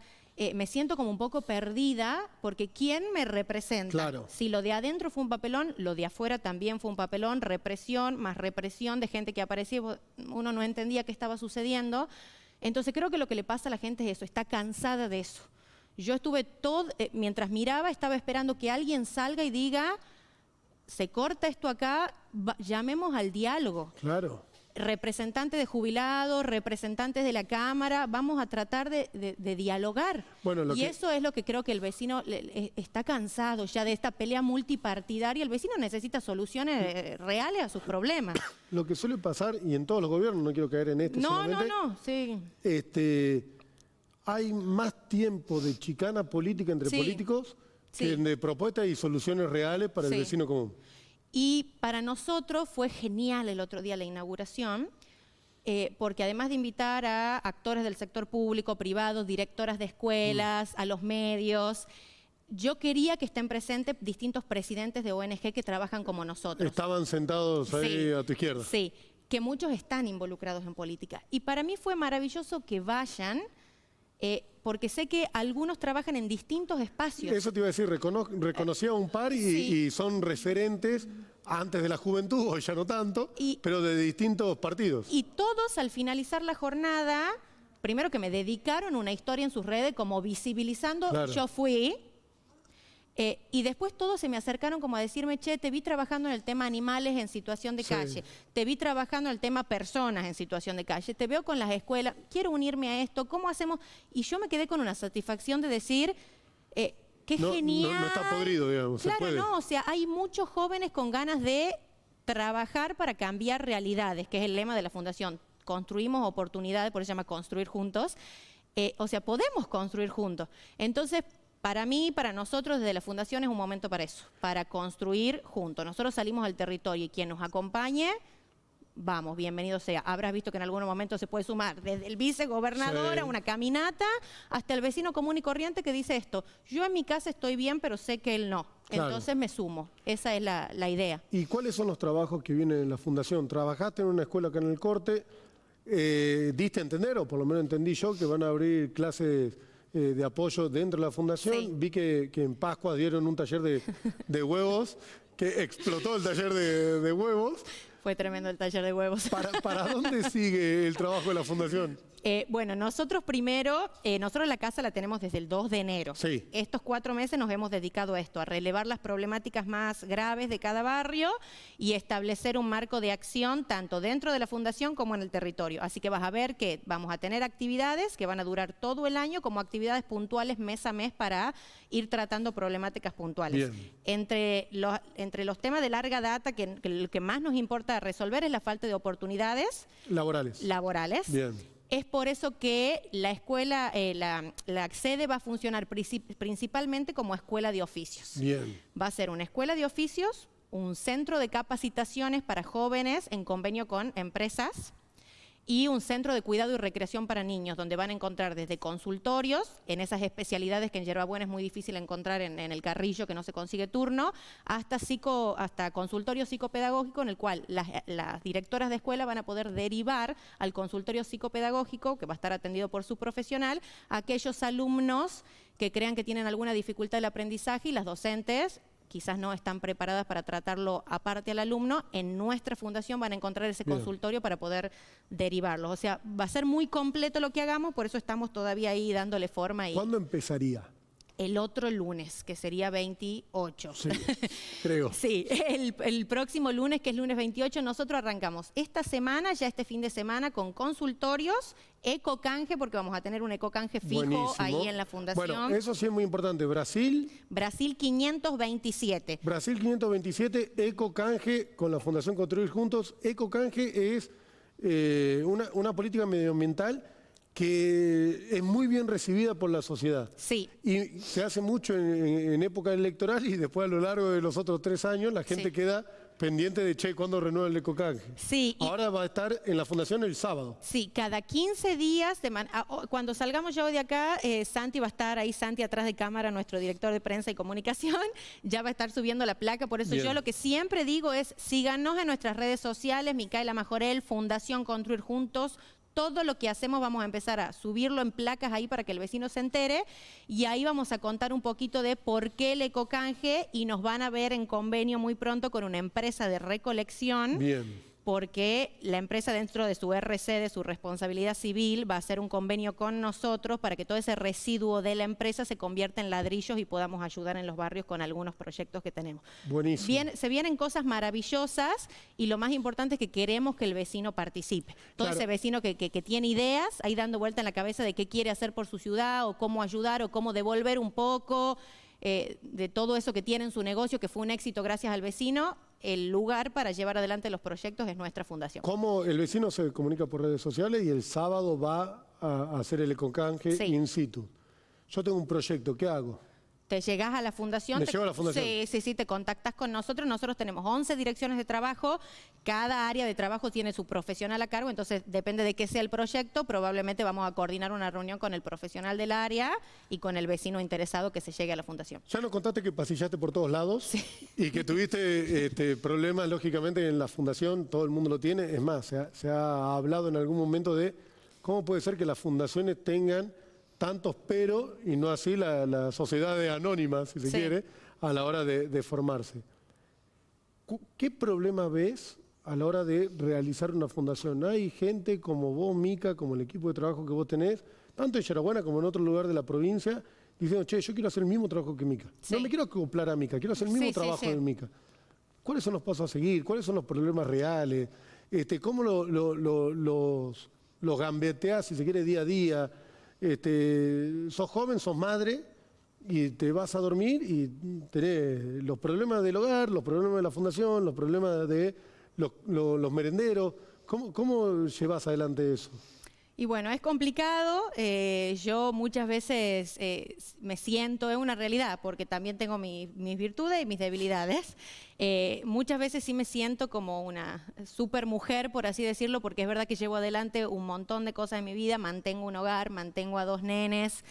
me siento como un poco perdida porque ¿quién me representa? Claro. Si lo de adentro fue un papelón, lo de afuera también fue un papelón, represión, más represión de gente que aparecía, uno no entendía qué estaba sucediendo. Entonces creo que lo que le pasa a la gente es eso, está cansada de eso. Yo estuve mientras miraba, estaba esperando que alguien salga y diga, se corta esto acá, llamemos al diálogo. Claro. Representantes de jubilados, representantes de la Cámara, vamos a tratar de dialogar. Bueno, y eso es lo que creo que el vecino está cansado ya de esta pelea multipartidaria. El vecino necesita soluciones reales a sus problemas. Lo que suele pasar, y en todos los gobiernos, no quiero caer en este solamente, sí. Hay más tiempo de chicana política entre políticos que de propuestas y soluciones reales para el vecino común. Y para nosotros fue genial el otro día la inauguración, porque además de invitar a actores del sector público, privado, directoras de escuelas, a los medios, yo quería que estén presentes distintos presidentes de ONG que trabajan como nosotros. Estaban sentados ahí a tu izquierda. Sí, que muchos están involucrados en política. Y para mí fue maravilloso que vayan, porque sé que algunos trabajan en distintos espacios. Eso te iba a decir, reconocí a un par y son referentes antes de la juventud, hoy ya no tanto, pero de distintos partidos. Y todos al finalizar la jornada, primero que me dedicaron una historia en sus redes como visibilizando, yo fui, y después todos se me acercaron como a decirme, che, te vi trabajando en el tema animales en situación de calle, te vi trabajando en el tema personas en situación de calle, te veo con las escuelas, quiero unirme a esto, ¿cómo hacemos? Y yo me quedé con una satisfacción de decir, qué genial. No está podrido, digamos. Claro, no, o sea, hay muchos jóvenes con ganas de trabajar para cambiar realidades, que es el lema de la Fundación. Construimos oportunidades, por eso se llama Construir Juntos. O sea, podemos construir juntos. Entonces, para mí, para nosotros desde la Fundación es un momento para eso, para construir juntos. Nosotros salimos al territorio y quien nos acompañe, vamos, bienvenido sea. Habrás visto que en algún momento se puede sumar desde el vicegobernador a una caminata hasta el vecino común y corriente que dice esto. Yo en mi casa estoy bien, pero sé que él no. Entonces me sumo. Esa es la idea. ¿Y cuáles son los trabajos que vienen en la Fundación? ¿Trabajaste en una escuela acá en el Corte? ¿Diste a entender, o por lo menos entendí yo, que van a abrir clases de apoyo dentro de la Fundación? Vi que en Pascua dieron un taller de huevos, que explotó el taller de huevos. Fue tremendo el taller de huevos. ¿Para dónde sigue el trabajo de la Fundación? Bueno, nosotros primero, nosotros la casa la tenemos desde el 2 de enero. Sí. Estos 4 meses nos hemos dedicado a esto, a relevar las problemáticas más graves de cada barrio y establecer un marco de acción tanto dentro de la fundación como en el territorio. Así que vas a ver que vamos a tener actividades que van a durar todo el año como actividades puntuales mes a mes para ir tratando problemáticas puntuales. Bien. Entre los temas de larga data, que lo que más nos importa resolver es la falta de oportunidades laborales. Bien. Es por eso que la escuela, la sede va a funcionar principalmente como escuela de oficios. Bien. Va a ser una escuela de oficios, un centro de capacitaciones para jóvenes en convenio con empresas y un centro de cuidado y recreación para niños, donde van a encontrar desde consultorios, en esas especialidades que en Yerba Buena es muy difícil encontrar en el Carrillo, que no se consigue turno, hasta consultorio psicopedagógico, en el cual las directoras de escuela van a poder derivar al consultorio psicopedagógico, que va a estar atendido por su profesional, a aquellos alumnos que crean que tienen alguna dificultad del aprendizaje y las docentes quizás no están preparadas para tratarlo aparte al alumno. En nuestra fundación van a encontrar ese consultorio para poder derivarlos. O sea, va a ser muy completo lo que hagamos, por eso estamos todavía ahí dándole forma. ¿Cuándo empezaría? El otro lunes, que sería 28. Sí, creo. Sí, el próximo lunes, que es lunes 28, nosotros arrancamos esta semana, ya este fin de semana, con consultorios, ecocanje, porque vamos a tener un ecocanje fijo. Buenísimo. Ahí en la fundación. Bueno, eso sí es muy importante. Brasil 527. Brasil 527, ecocanje con la Fundación Construir Juntos. Ecocanje es una política medioambiental que es muy bien recibida por la sociedad. Sí. Y se hace mucho en época electoral y después a lo largo de los otros 3 años la gente queda pendiente de, che, ¿cuándo renueva el ecocanje? Sí. Ahora va a estar en la fundación el sábado. Sí, cada 15 días, cuando salgamos yo de acá, Santi va a estar ahí, Santi atrás de cámara, nuestro director de prensa y comunicación, ya va a estar subiendo la placa. Por eso yo lo que siempre digo es, síganos en nuestras redes sociales, Micaela Majorel, Fundación Construir Juntos. Todo lo que hacemos vamos a empezar a subirlo en placas ahí para que el vecino se entere y ahí vamos a contar un poquito de por qué el ecocanje y nos van a ver en convenio muy pronto con una empresa de recolección. Bien. Porque la empresa dentro de su RC, de su responsabilidad civil, va a hacer un convenio con nosotros para que todo ese residuo de la empresa se convierta en ladrillos y podamos ayudar en los barrios con algunos proyectos que tenemos. Buenísimo. Se vienen cosas maravillosas y lo más importante es que queremos que el vecino participe. Todo ese vecino que tiene ideas, ahí dando vuelta en la cabeza de qué quiere hacer por su ciudad o cómo ayudar o cómo devolver un poco de todo eso que tiene en su negocio, que fue un éxito gracias al vecino. El lugar para llevar adelante los proyectos es nuestra fundación. ¿Cómo el vecino se comunica por redes sociales y el sábado va a hacer el ecocanje in situ? Yo tengo un proyecto, ¿qué hago? Te llegás a la fundación. ¿Me llevo a la fundación? Sí, te contactas con nosotros. Nosotros tenemos 11 direcciones de trabajo. Cada área de trabajo tiene su profesional a cargo, entonces depende de qué sea el proyecto. Probablemente vamos a coordinar una reunión con el profesional del área y con el vecino interesado que se llegue a la fundación. Ya nos contaste que pasillaste por todos lados y que tuviste problemas, lógicamente, en la fundación. Todo el mundo lo tiene. Es más, se ha hablado en algún momento de cómo puede ser que las fundaciones tengan tantos pero y no así la sociedad de anónimas, si se quiere, a la hora de formarse. ¿Qué problema ves a la hora de realizar una fundación? Hay gente como vos, Mica, como el equipo de trabajo que vos tenés, tanto en Yerba Buena como en otro lugar de la provincia, diciendo, che, yo quiero hacer el mismo trabajo que Mica. No me quiero acoplar a Mica, quiero hacer el mismo trabajo de Mica. ¿Cuáles son los pasos a seguir? ¿Cuáles son los problemas reales? ¿Cómo los gambeteás, si se quiere, día a día? Sos joven, sos madre y te vas a dormir y tenés los problemas del hogar, los problemas de la fundación, los problemas de los merenderos. ¿Cómo llevas adelante eso? Y bueno, es complicado. Yo muchas veces me siento, es una realidad, porque también tengo mis virtudes y mis debilidades. Muchas veces sí me siento como una super mujer, por así decirlo, porque es verdad que llevo adelante un montón de cosas en mi vida, mantengo un hogar, mantengo a 2 nenes,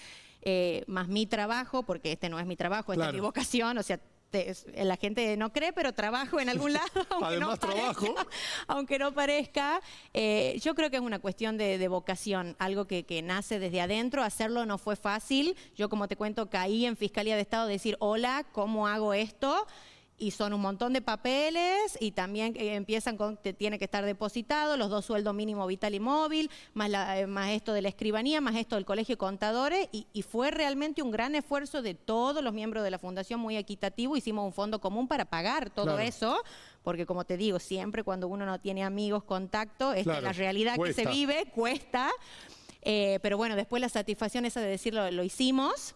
más mi trabajo, porque este no es mi trabajo, esta es mi vocación, o sea, la gente no cree, pero trabajo en algún lado. Además trabajo. Aunque no parezca. Yo creo que es una cuestión de vocación, algo que nace desde adentro. Hacerlo no fue fácil. Yo, como te cuento, caí en Fiscalía de Estado a decir, hola, ¿cómo hago esto? Y son un montón de papeles y también empiezan con que tiene que estar depositado, los 2 sueldos mínimo vital y móvil, más esto de la escribanía, más esto del colegio de contadores y fue realmente un gran esfuerzo de todos los miembros de la fundación, muy equitativo. Hicimos un fondo común para pagar todo eso, porque como te digo, siempre cuando uno no tiene amigos, contacto, la realidad que se vive, cuesta. Pero bueno, después la satisfacción esa de decirlo, lo hicimos.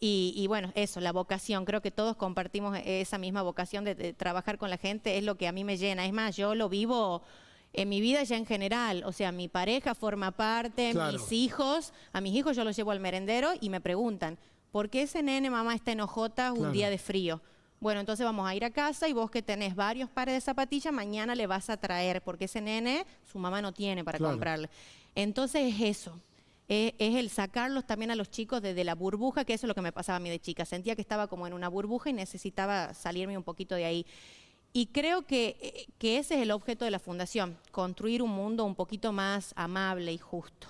Y bueno, eso, la vocación, creo que todos compartimos esa misma vocación de trabajar con la gente, es lo que a mí me llena. Es más, yo lo vivo en mi vida ya en general, o sea, mi pareja forma parte, mis hijos, a mis hijos yo los llevo al merendero y me preguntan, ¿por qué ese nene, mamá, está enojota un día de frío? Bueno, entonces vamos a ir a casa y vos que tenés varios pares de zapatillas, mañana le vas a traer, porque ese nene, su mamá no tiene para comprarle. Entonces es eso. Es el sacarlos también a los chicos de la burbuja, que eso es lo que me pasaba a mí de chica. Sentía que estaba como en una burbuja y necesitaba salirme un poquito de ahí. Y creo que ese es el objeto de la Fundación, construir un mundo un poquito más amable y justo.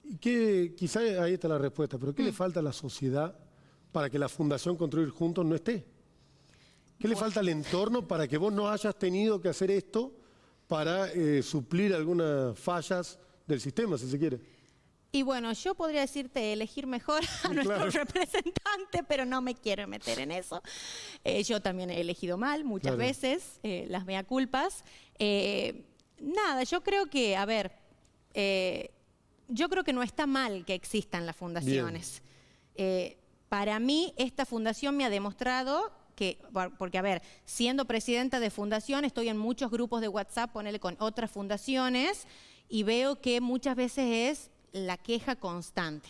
Y quizá ahí está la respuesta, pero ¿qué le falta a la sociedad para que la Fundación Construir Juntos no esté? ¿Qué le falta al entorno para que vos no hayas tenido que hacer esto para suplir algunas fallas del sistema, si se quiere? Y bueno, yo podría decirte elegir mejor a nuestro representante, pero no me quiero meter en eso. Yo también he elegido mal muchas veces, las mea culpas. Nada, yo creo que, a ver, yo creo que no está mal que existan las fundaciones. Para mí, esta fundación me ha demostrado que, porque a ver, siendo presidenta de fundación, estoy en muchos grupos de WhatsApp, ponele con otras fundaciones, y veo que muchas veces es la queja constante.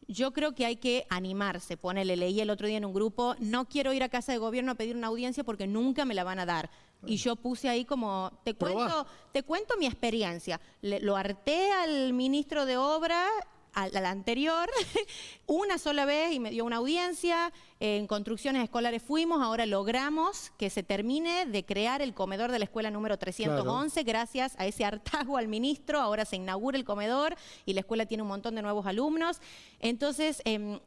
Yo creo que hay que animarse. Leí el otro día en un grupo, no quiero ir a Casa de Gobierno a pedir una audiencia porque nunca me la van a dar. Y yo puse ahí como, te cuento mi experiencia. Lo harté al ministro de Obra, al anterior, una sola vez y me dio una audiencia. En construcciones escolares fuimos, ahora logramos que se termine de crear el comedor de la escuela número 311, gracias a ese hartazgo al ministro, ahora se inaugura el comedor y la escuela tiene un montón de nuevos alumnos. Entonces,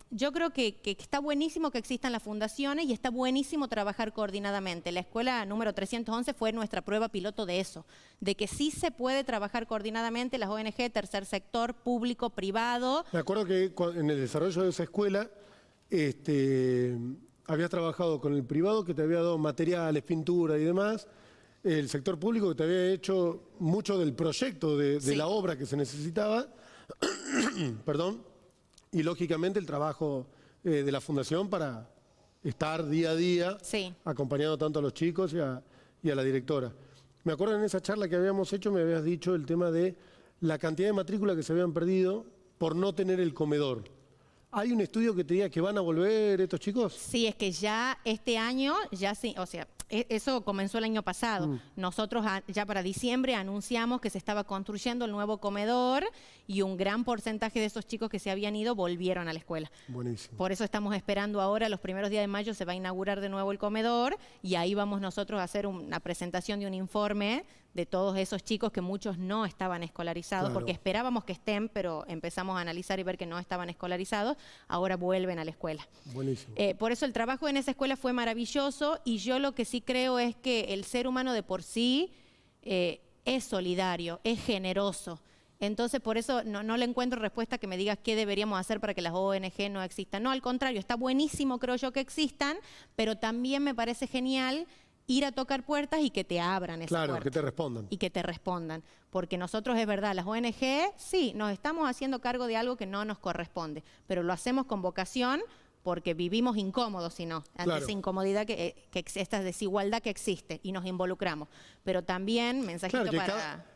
yo creo que está buenísimo que existan las fundaciones y está buenísimo trabajar coordinadamente. La escuela número 311 fue nuestra prueba piloto de eso, de que sí se puede trabajar coordinadamente las ONG, tercer sector, público, privado. Me acuerdo que en el desarrollo de esa escuela habías trabajado con el privado que te había dado materiales, pintura y demás, el sector público que te había hecho mucho del proyecto de la obra que se necesitaba, perdón, y lógicamente el trabajo de la Fundación para estar día a día acompañando tanto a los chicos y a la directora. Me acuerdo en esa charla que habíamos hecho, me habías dicho el tema de la cantidad de matrículas que se habían perdido por no tener el comedor. ¿Hay un estudio que te diga que van a volver estos chicos? Sí, es que ya este año, o sea, eso comenzó el año pasado. Nosotros ya para diciembre anunciamos que se estaba construyendo el nuevo comedor y un gran porcentaje de esos chicos que se habían ido volvieron a la escuela. Buenísimo. Por eso estamos esperando ahora, los primeros días de mayo se va a inaugurar de nuevo el comedor y ahí vamos nosotros a hacer una presentación de un informe de todos esos chicos que muchos no estaban escolarizados, porque esperábamos que estén, pero empezamos a analizar y ver que no estaban escolarizados, ahora vuelven a la escuela. Buenísimo. Por eso el trabajo en esa escuela fue maravilloso y yo lo que sí creo es que el ser humano de por sí es solidario, es generoso. Entonces, por eso no le encuentro respuesta que me digas qué deberíamos hacer para que las ONG no existan. No, al contrario, está buenísimo, creo yo, que existan, pero también me parece genial ir a tocar puertas y que te abran esas puertas. Claro, que te respondan. Y que te respondan. Porque nosotros, es verdad, las ONG, sí, nos estamos haciendo cargo de algo que no nos corresponde, pero lo hacemos con vocación porque vivimos incómodos, si no, ante esa incomodidad, esta desigualdad que existe y nos involucramos. Pero también, mensajito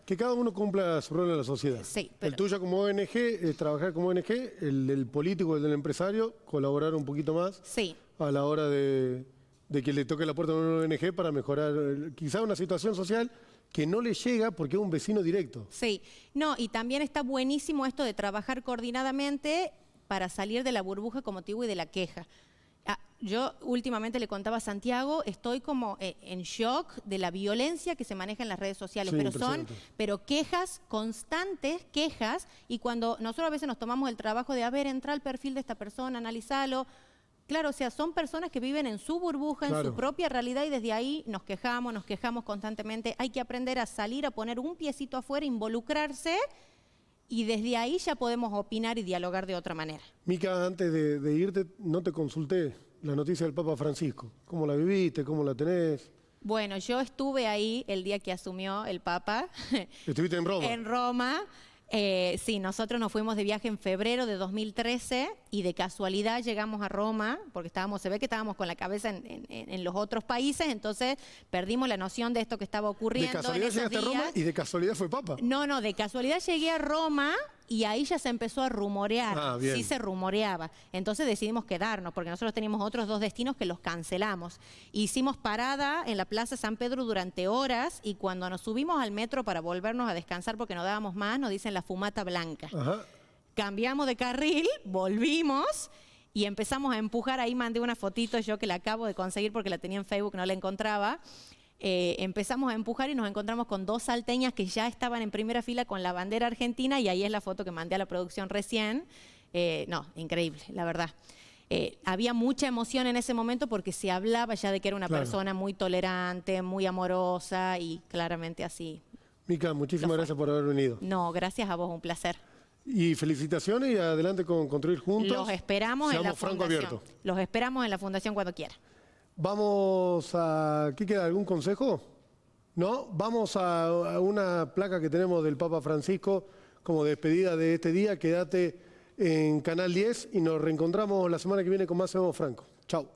que cada uno cumpla su rol en la sociedad. Sí, el tuyo como ONG es trabajar como ONG, el del político, el del empresario, colaborar un poquito más a la hora de que le toque la puerta a una ONG para mejorar quizá una situación social que no le llega porque es un vecino directo. Sí, no, y también está buenísimo esto de trabajar coordinadamente para salir de la burbuja, como te digo, y de la queja. Yo últimamente le contaba a Santiago, estoy como en shock de la violencia que se maneja en las redes sociales, pero quejas constantes, quejas, y cuando nosotros a veces nos tomamos el trabajo de, a ver, entra al perfil de esta persona, analizalo, Claro, o sea, son personas que viven en su burbuja, en su propia realidad y desde ahí nos quejamos constantemente. Hay que aprender a salir, a poner un piecito afuera, involucrarse y desde ahí ya podemos opinar y dialogar de otra manera. Mica, antes de irte, no te consulté la noticia del Papa Francisco. ¿Cómo la viviste? ¿Cómo la tenés? Bueno, yo estuve ahí el día que asumió el Papa. ¿Estuviste en Roma? En Roma. Sí, nosotros nos fuimos de viaje en febrero de 2013 y de casualidad llegamos a Roma, porque se ve que estábamos con la cabeza en los otros países, entonces perdimos la noción de esto que estaba ocurriendo. ¿De casualidad llegaste a Roma y de casualidad fue Papa? No, de casualidad llegué a Roma y ahí ya se empezó a rumorear, bien. Sí se rumoreaba. Entonces decidimos quedarnos, porque nosotros teníamos otros 2 destinos que los cancelamos. Hicimos parada en la Plaza San Pedro durante horas y cuando nos subimos al metro para volvernos a descansar porque no dábamos más, nos dicen la fumata blanca. Ajá. Cambiamos de carril, volvimos y empezamos a empujar. Ahí mandé una fotito yo que la acabo de conseguir porque la tenía en Facebook, no la encontraba. Empezamos a empujar y nos encontramos con 2 salteñas que ya estaban en primera fila con la bandera argentina y ahí es la foto que mandé a la producción recién. No, increíble, la verdad. Había mucha emoción en ese momento porque se hablaba ya de que era una persona muy tolerante, muy amorosa y claramente así. Mica, muchísimas gracias por haber venido. No, gracias a vos, un placer. Y felicitaciones y adelante con Construir Juntos. Los esperamos en la franco fundación. abierto. Los esperamos en la fundación cuando quiera. Vamos a... ¿Qué queda? ¿Algún consejo? ¿No? Vamos a una placa que tenemos del Papa Francisco como despedida de este día. Quédate en Canal 10 y nos reencontramos la semana que viene con más Seamos Franco. Chau.